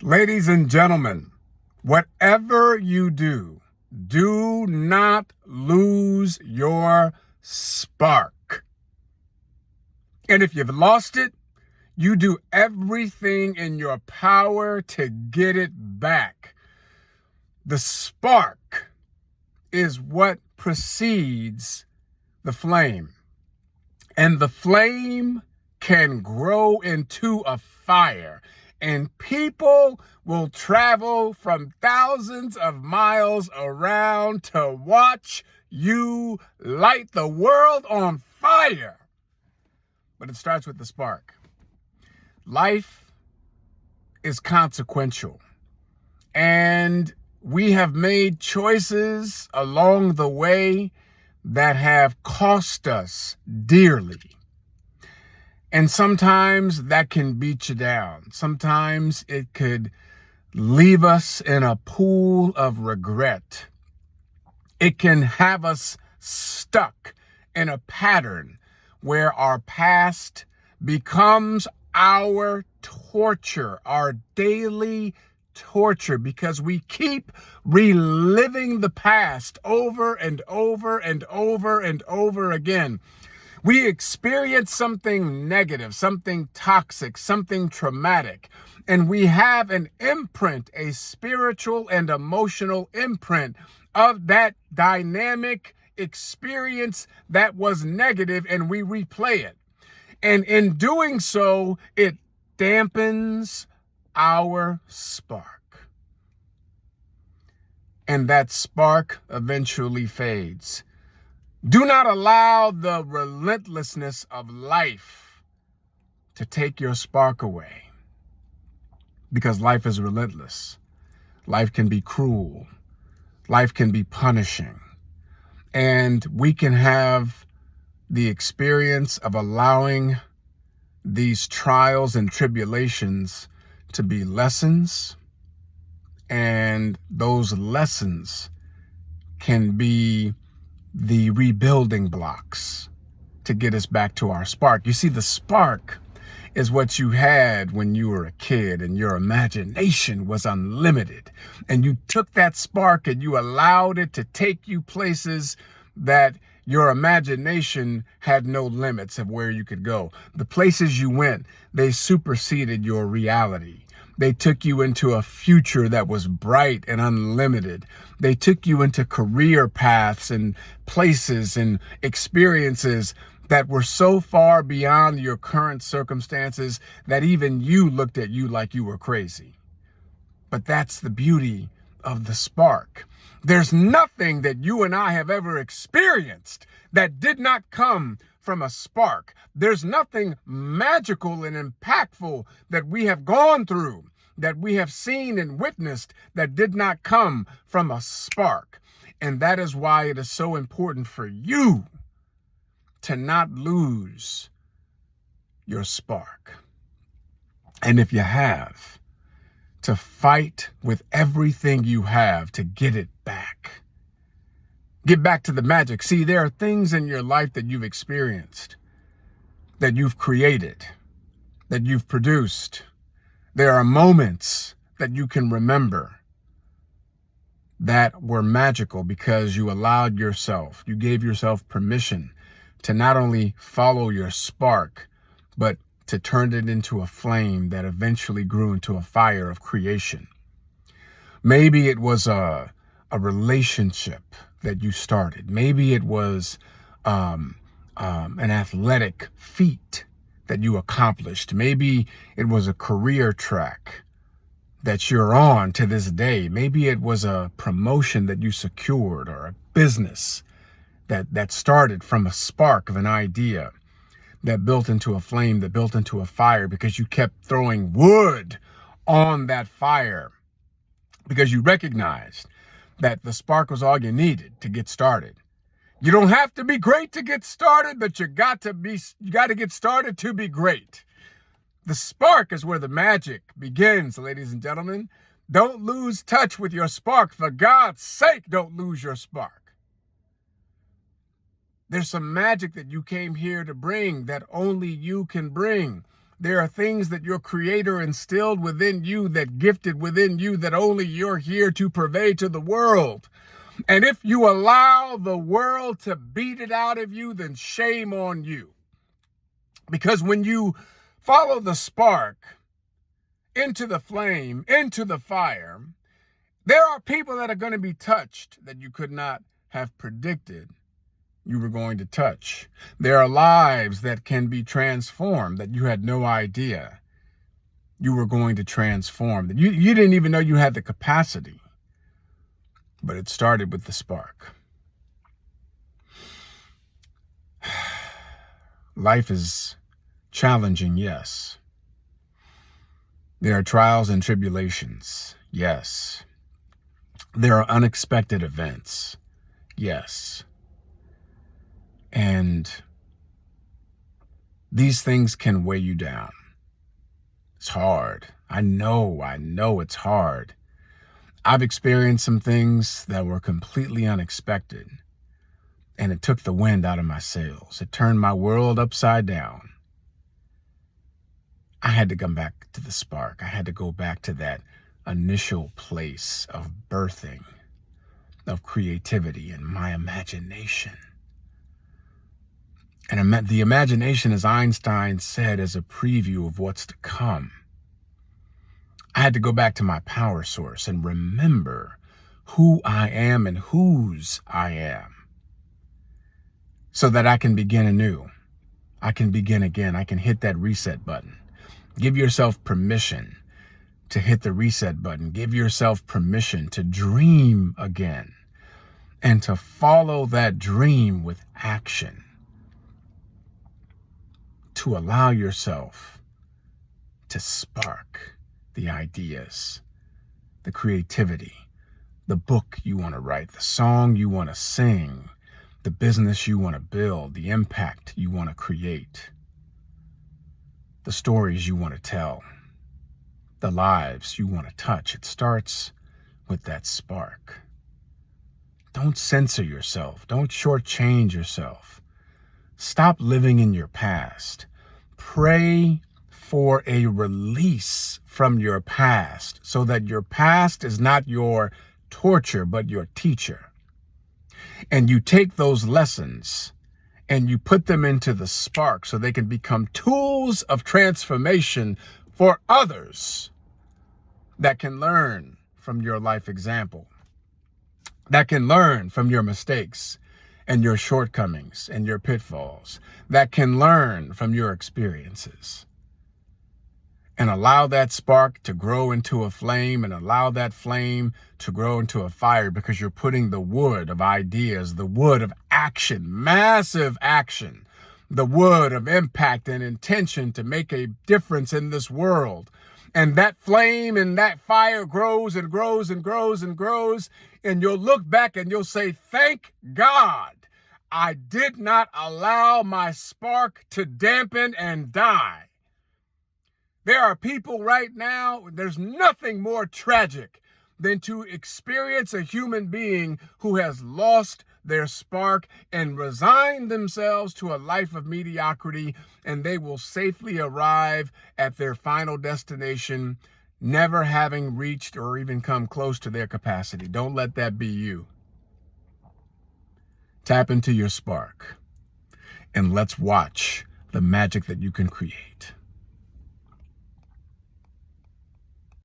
Ladies and gentlemen, whatever you do, do not lose your spark. And if you've lost it, you do everything in your power to get it back. The spark is what precedes the flame. And the flame can grow into a fire. And people will travel from thousands of miles around to watch you light the world on fire. But it starts with the spark. Life is consequential. And we have made choices along the way that have cost us dearly. And sometimes that can beat you down. Sometimes it could leave us in a pool of regret. It can have us stuck in a pattern where our past becomes our torture, our daily torture, because we keep reliving the past over and over and over and over again. We experience something negative, something toxic, something traumatic, and we have an imprint, a spiritual and emotional imprint of that dynamic experience that was negative, and we replay it. And in doing so, it dampens our spark. And that spark eventually fades. Do not allow the relentlessness of life to take your spark away, because life is relentless. Life can be cruel. Life can be punishing. And we can have the experience of allowing these trials and tribulations to be lessons, and those lessons can be the rebuilding blocks to get us back to our spark. You see, the spark is what you had when you were a kid and your imagination was unlimited. And you took that spark and you allowed it to take you places that your imagination had no limits of where you could go. The places you went, they superseded your reality. They took you into a future that was bright and unlimited. They took you into career paths and places and experiences that were so far beyond your current circumstances that even you looked at you like you were crazy. But that's the beauty of the spark. There's nothing that you and I have ever experienced that did not come from a spark. There's nothing magical and impactful that we have gone through, that we have seen and witnessed, that did not come from a spark. And that is why it is so important for you to not lose your spark. And if you have, to fight with everything you have to get it back. Get back to the magic. See, there are things in your life that you've experienced, that you've created, that you've produced. There are moments that you can remember that were magical because you allowed yourself, you gave yourself permission to not only follow your spark, but to turn it into a flame that eventually grew into a fire of creation. Maybe it was a relationship that you started. Maybe it was an athletic feat that you accomplished. Maybe it was a career track that you're on to this day. Maybe it was a promotion that you secured, or a business that started from a spark of an idea that built into a flame, that built into a fire, because you kept throwing wood on that fire, because you recognized that the spark was all you needed to get started. You don't have to be great to get started, but you got to get started to be great. The spark is where the magic begins, ladies and gentlemen. Don't lose touch with your spark. For God's sake, don't lose your spark. There's some magic that you came here to bring that only you can bring. There are things that your Creator instilled within you, that gifted within you, that only you're here to purvey to the world. And if you allow the world to beat it out of you, then shame on you. Because when you follow the spark into the flame, into the fire, there are people that are going to be touched that you could not have predicted you were going to touch. There are lives that can be transformed that you had no idea you were going to transform, that you didn't even know you had the capacity. But it started with the spark. Life is challenging, yes. There are trials and tribulations, yes. There are unexpected events, yes. And these things can weigh you down. It's hard. I know it's hard. I've experienced some things that were completely unexpected, and it took the wind out of my sails. It turned my world upside down. I had to come back to the spark. I had to go back to that initial place of birthing, of creativity and my imagination. And the imagination, as Einstein said, is a preview of what's to come. I had to go back to my power source and remember who I am and whose I am, so that I can begin anew. I can begin again. I can hit that reset button. Give yourself permission to hit the reset button. Give yourself permission to dream again and to follow that dream with action. To allow yourself to spark the ideas, the creativity, the book you want to write, the song you want to sing, the business you want to build, the impact you want to create, the stories you want to tell, the lives you want to touch. It starts with that spark. Don't censor yourself. Don't shortchange yourself. Stop living in your past. Pray for a release from your past so that your past is not your torture, but your teacher. And you take those lessons and you put them into the spark so they can become tools of transformation for others that can learn from your life example, that can learn from your mistakes and your shortcomings and your pitfalls, that can learn from your experiences. And allow that spark to grow into a flame, and allow that flame to grow into a fire, because you're putting the wood of ideas, the wood of action, massive action, the wood of impact and intention to make a difference in this world. And that flame and that fire grows and grows and grows and grows. And you'll look back and you'll say, thank God I did not allow my spark to dampen and die. There are people right now, there's nothing more tragic than to experience a human being who has lost their spark and resigned themselves to a life of mediocrity, and they will safely arrive at their final destination, never having reached or even come close to their capacity. Don't let that be you. Tap into your spark, and let's watch the magic that you can create.